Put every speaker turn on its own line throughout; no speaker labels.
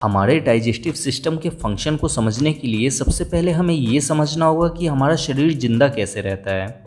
हमारे digestive system के function को समझने के लिए सबसे पहले हमें ये समझना होगा कि हमारा शरीर जिंदा कैसे रहता है।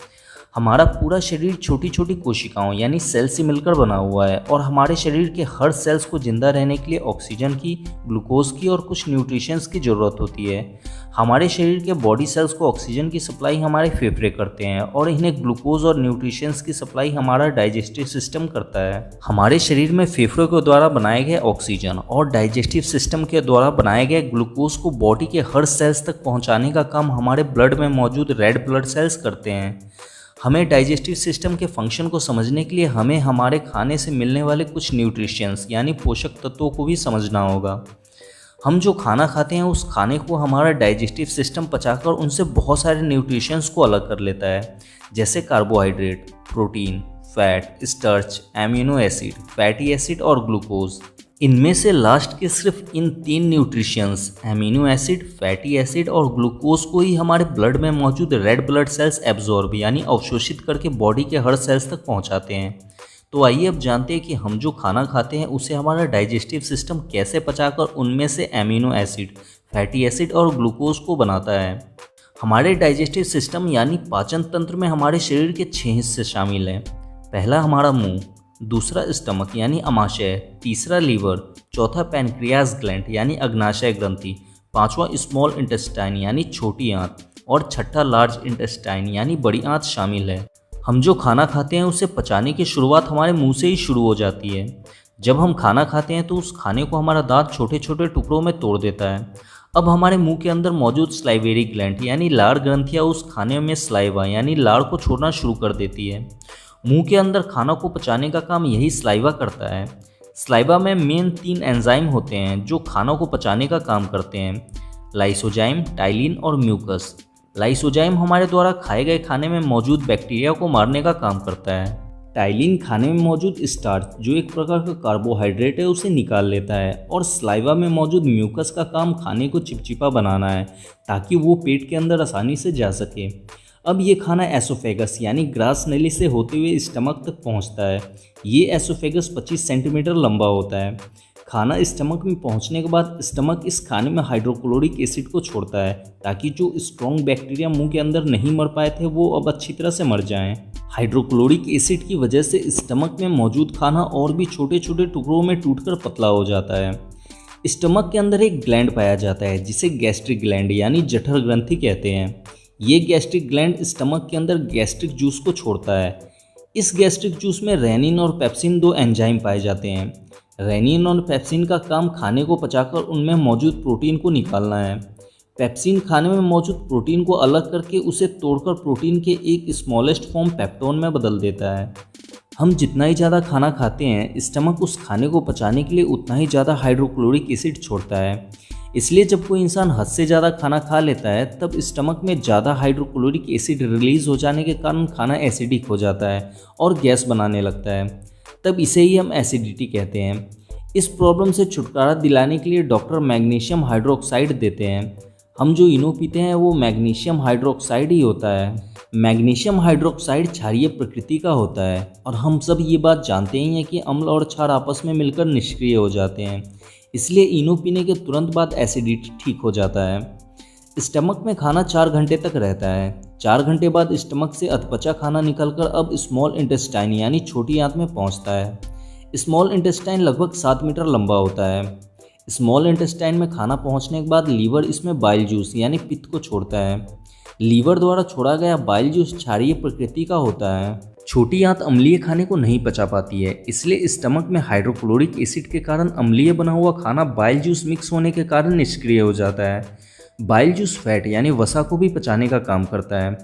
हमारा पूरा शरीर छोटी छोटी कोशिकाओं यानी सेल से मिलकर बना हुआ है और हमारे शरीर के हर सेल्स को जिंदा रहने के लिए ऑक्सीजन की, ग्लूकोज की और कुछ न्यूट्रिशंस की ज़रूरत होती है। हमारे शरीर के बॉडी सेल्स को ऑक्सीजन की सप्लाई हमारे फेफड़े करते हैं और इन्हें ग्लूकोज और न्यूट्रिशंस की सप्लाई हमारा डाइजेस्टिव सिस्टम करता है। हमारे शरीर में फेफड़ों के द्वारा बनाए गए ऑक्सीजन और डाइजेस्टिव सिस्टम के द्वारा बनाए गए ग्लूकोज को बॉडी के हर सेल्स तक पहुंचाने का काम हमारे ब्लड में मौजूद रेड ब्लड सेल्स करते हैं। हमें डाइजेस्टिव सिस्टम के फंक्शन को समझने के लिए हमें हमारे खाने से मिलने वाले कुछ न्यूट्रिशंस यानी पोषक तत्वों को भी समझना होगा। हम जो खाना खाते हैं उस खाने को हमारा डाइजेस्टिव सिस्टम पचाकर उनसे बहुत सारे न्यूट्रिशंस को अलग कर लेता है, जैसे carbohydrate, protein, fat, starch, amino acid, fatty acid और ग्लूकोज। इनमें से लास्ट के सिर्फ इन 3 nutritions amino acid, fatty acid और ग्लूकोज को ही हमारे ब्लड में मौजूद रेड ब्लड सेल्स एब्जॉर्ब यानी अवशोषित करके बॉडी के हर सेल्स तक पहुंचाते हैं। तो आइए अब जानते हैं कि हम जो खाना खाते हैं उसे हमारा डाइजेस्टिव सिस्टम कैसे पचाकर उनमें से एमिनो एसिड, फैटी एसिड और ग्लूकोज को बनाता है। हमारे डाइजेस्टिव सिस्टम यानी पाचन तंत्र में हमारे शरीर के 6 हिस्से शामिल हैं। पहला हमारा मुंह, दूसरा स्टमक यानी अमाशय, तीसरा लीवर, चौथा पैनक्रियाज ग्लैंड यानी अग्नाशय ग्रंथि, पांचवा स्मॉल इंटेस्टाइन यानी छोटी आंत और छठा लार्ज इंटेस्टाइन यानी बड़ी आंत शामिल है। हम जो खाना खाते हैं उसे पचाने की शुरुआत हमारे मुंह से ही शुरू हो जाती है। जब हम खाना खाते हैं तो उस खाने को हमारा दांत छोटे छोटे टुकड़ों में तोड़ देता है। अब हमारे मुंह के अंदर मौजूद स्लाइवेरी ग्लैंड यानी लार ग्रंथियाँ उस खाने में स्लाइवा यानी लार को छोड़ना शुरू कर देती है। मुंह के अंदर खाना को पचाने का काम यही स्लाइवा करता है। स्लाइवा में मेन 3 एंजाइम होते हैं जो खाना को पचाने का काम करते हैं, लाइसोजाइम, टाइलिन और म्यूकस। लाइसोजाइम हमारे द्वारा खाए गए खाने में मौजूद बैक्टीरिया को मारने का काम करता है। टाइलिन खाने में मौजूद स्टार्च जो एक प्रकार का कार्बोहाइड्रेट है उसे निकाल लेता है और स्लाइवा में मौजूद म्यूकस का काम खाने को चिपचिपा बनाना है ताकि वो पेट के अंदर आसानी से जा सके। अब ये खाना एसोफेगस यानी ग्रास नली से होते हुए स्टमक तक पहुंचता है। ये एसोफेगस 25 सेंटीमीटर लंबा होता है। खाना स्टमक में पहुंचने के बाद स्टमक इस खाने में हाइड्रोक्लोरिक एसिड को छोड़ता है ताकि जो स्ट्रॉन्ग बैक्टीरिया मुंह के अंदर नहीं मर पाए थे वो अब अच्छी तरह से मर जाएं। हाइड्रोक्लोरिक एसिड की वजह से स्टमक में मौजूद खाना और भी छोटे छोटे टुकड़ों में टूटकर पतला हो जाता है। स्टमक के अंदर एक ग्लैंड पाया जाता है जिसे गैस्ट्रिक ग्लैंड यानी जठर ग्रंथि कहते हैं। ये गैस्ट्रिक ग्लैंड स्टमक के अंदर गैस्ट्रिक जूस को छोड़ता है। इस गैस्ट्रिक जूस में रेनिन और पेप्सिन 2 एंजाइम पाए जाते हैं। रेनिन और पेप्सिन का काम खाने को पचाकर उनमें मौजूद प्रोटीन को निकालना है। पेप्सिन खाने में मौजूद प्रोटीन को अलग करके उसे तोड़कर प्रोटीन के एक स्मॉलेस्ट फॉर्म पेप्टोन में बदल देता है। हम जितना ही ज़्यादा खाना खाते हैं स्टमक उस खाने को पचाने के लिए उतना ही ज़्यादा हाइड्रोक्लोरिक एसिड छोड़ता है। इसलिए जब कोई इंसान हद से ज़्यादा खाना खा लेता है तब स्टमक में ज़्यादा हाइड्रोक्लोरिक एसिड रिलीज़ हो जाने के कारण खाना एसिडिक हो जाता है और गैस बनाने लगता है। तब इसे ही हम एसिडिटी कहते हैं। इस प्रॉब्लम से छुटकारा दिलाने के लिए डॉक्टर मैग्नीशियम हाइड्रोक्साइड देते हैं। हम जो इनो पीते हैं वो मैग्नीशियम हाइड्रोक्साइड ही होता है। मैग्नीशियम हाइड्रोक्साइड क्षारीय प्रकृति का होता है और हम सब ये बात जानते ही हैं कि अम्ल और क्षार आपस में मिलकर निष्क्रिय हो जाते हैं। इसलिए इनो पीने के तुरंत बाद एसिडिटी ठीक हो जाता है। स्टमक में खाना 4 घंटे तक रहता है। 4 घंटे बाद स्टमक से अधपचा खाना निकलकर अब स्मॉल इंटेस्टाइन यानी छोटी आंत में पहुंचता है। स्मॉल इंटेस्टाइन लगभग 7 मीटर लंबा होता है। स्मॉल इंटेस्टाइन में खाना पहुंचने के बाद लीवर इसमें बाइल जूस यानी पित्त को छोड़ता है। लीवर द्वारा छोड़ा गया बाइल जूस क्षारीय प्रकृति का होता है। छोटी आंत अम्लीय खाने को नहीं पचा पाती है, इसलिए स्टमक में हाइड्रोक्लोरिक एसिड के कारण अम्लीय बना हुआ खाना बाइल जूस मिक्स होने के कारण निष्क्रिय हो जाता है। बाइल जूस फैट यानी वसा को भी पचाने का काम करता है।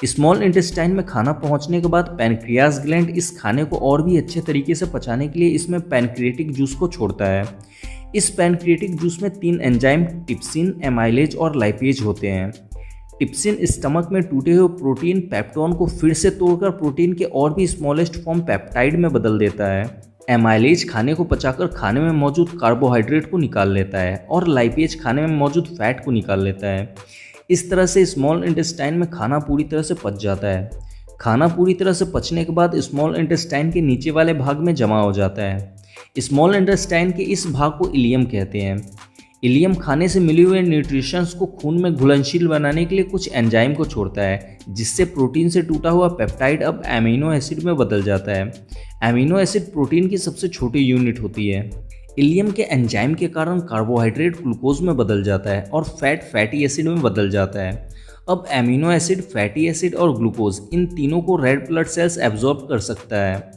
स्मॉल इंटेस्टाइन में खाना पहुंचने के बाद पैनक्रियाज ग्लैंड इस खाने को और भी अच्छे तरीके से पचाने के लिए इसमें पैनक्रिएटिक जूस को छोड़ता है। इस पैनक्रिएटिक जूस में 3 एंजाइम टिप्सिन, एमाइलेज और लाइपेज होते हैं। टिप्सिन स्टमक में टूटे हुए प्रोटीन पेप्टोन को फिर से तोड़कर प्रोटीन के और भी स्मॉलेस्ट फॉर्म पेप्टाइड में बदल देता है। एमाइलेज खाने को पचाकर खाने में मौजूद कार्बोहाइड्रेट को निकाल लेता है और लाइपेज खाने में मौजूद फैट को निकाल लेता है। इस तरह से स्मॉल इंटेस्टाइन में खाना पूरी तरह से पच जाता है। खाना पूरी तरह से पचने के बाद स्मॉल इंटेस्टाइन के नीचे वाले भाग में जमा हो जाता है। स्मॉल इंटेस्टाइन के इस भाग को इलियम कहते हैं। इलियम खाने से मिले हुए न्यूट्रिशंस को खून में घुलनशील बनाने के लिए कुछ एंजाइम को छोड़ता है, जिससे प्रोटीन से टूटा हुआ पेप्टाइड अब एमिनो एसिड में बदल जाता है। एमिनो एसिड प्रोटीन की सबसे छोटी यूनिट होती है। इलियम के एंजाइम के कारण कार्बोहाइड्रेट ग्लूकोज में बदल जाता है और फैट फैटी एसिड में बदल जाता है। अब एमिनो एसिड, फैटी एसिड और ग्लूकोज इन तीनों को रेड ब्लड सेल्स एब्जॉर्ब कर सकता है।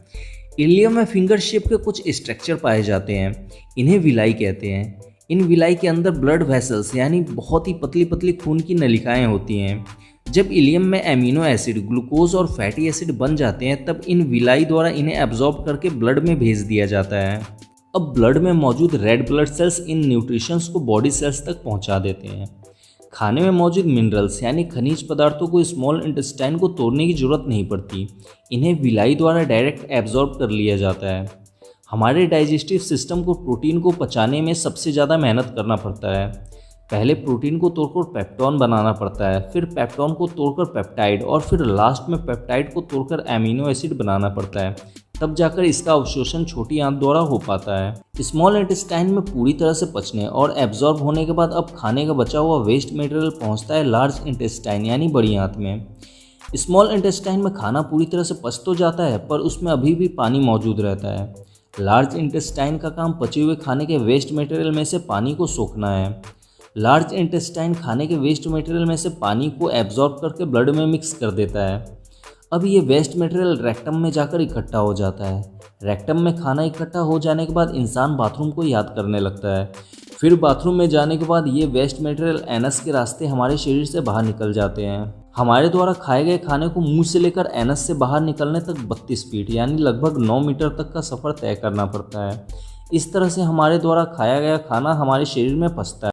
इलियम में फिंगर शेप के कुछ स्ट्रक्चर पाए जाते हैं, इन्हें विलाई कहते हैं। इन विलाई के अंदर ब्लड वेसल्स यानी बहुत ही पतली पतली खून की नलिकाएं होती हैं। जब इलियम में एमिनो एसिड, ग्लूकोज और फैटी एसिड बन जाते हैं तब इन विलाई द्वारा इन्हें एब्जॉर्ब करके ब्लड में भेज दिया जाता है। अब ब्लड में मौजूद रेड ब्लड सेल्स इन न्यूट्रिशंस को बॉडी सेल्स तक पहुंचा देते हैं। खाने में मौजूद मिनरल्स यानी खनिज पदार्थों को स्मॉल इंटेस्टाइन को तोड़ने की जरूरत नहीं पड़ती, इन्हें विलाई द्वारा डायरेक्ट एब्जॉर्ब कर लिया जाता है। हमारे डाइजेस्टिव सिस्टम को प्रोटीन को पचाने में सबसे ज़्यादा मेहनत करना पड़ता है। पहले प्रोटीन को तोड़कर पेप्टोन बनाना पड़ता है, फिर पेप्टोन को तोड़कर पेप्टाइड और फिर लास्ट में पेप्टाइड को तोड़कर एमिनो एसिड बनाना पड़ता है, तब जाकर इसका अवशोषण छोटी आंत द्वारा हो पाता है। स्मॉल इंटेस्टाइन में पूरी तरह से पचने और एब्जॉर्ब होने के बाद अब खाने का बचा हुआ वेस्ट मटेरियल पहुंचता है लार्ज इंटेस्टाइन यानी बड़ी आंत में। स्मॉल इंटेस्टाइन में खाना पूरी तरह से पच तो जाता है पर उसमें अभी भी पानी मौजूद रहता है। लार्ज इंटेस्टाइन का काम पचे हुए खाने के वेस्ट मटेरियल में से पानी को सोखना है। लार्ज इंटेस्टाइन खाने के वेस्ट मटेरियल में से पानी को एब्जॉर्ब करके ब्लड में मिक्स कर देता है। अब ये वेस्ट मटेरियल रेक्टम में जाकर इकट्ठा हो जाता है। रेक्टम में खाना इकट्ठा हो जाने के बाद इंसान बाथरूम को याद करने लगता है। फिर बाथरूम में जाने के बाद ये वेस्ट मटेरियल एनस के रास्ते हमारे शरीर से बाहर निकल जाते हैं। हमारे द्वारा खाए गए खाने को मुंह से लेकर एनस से बाहर निकलने तक 32 फीट यानी लगभग 9 मीटर तक का सफ़र तय करना पड़ता है। इस तरह से हमारे द्वारा खाया गया खाना हमारे शरीर में पचता है।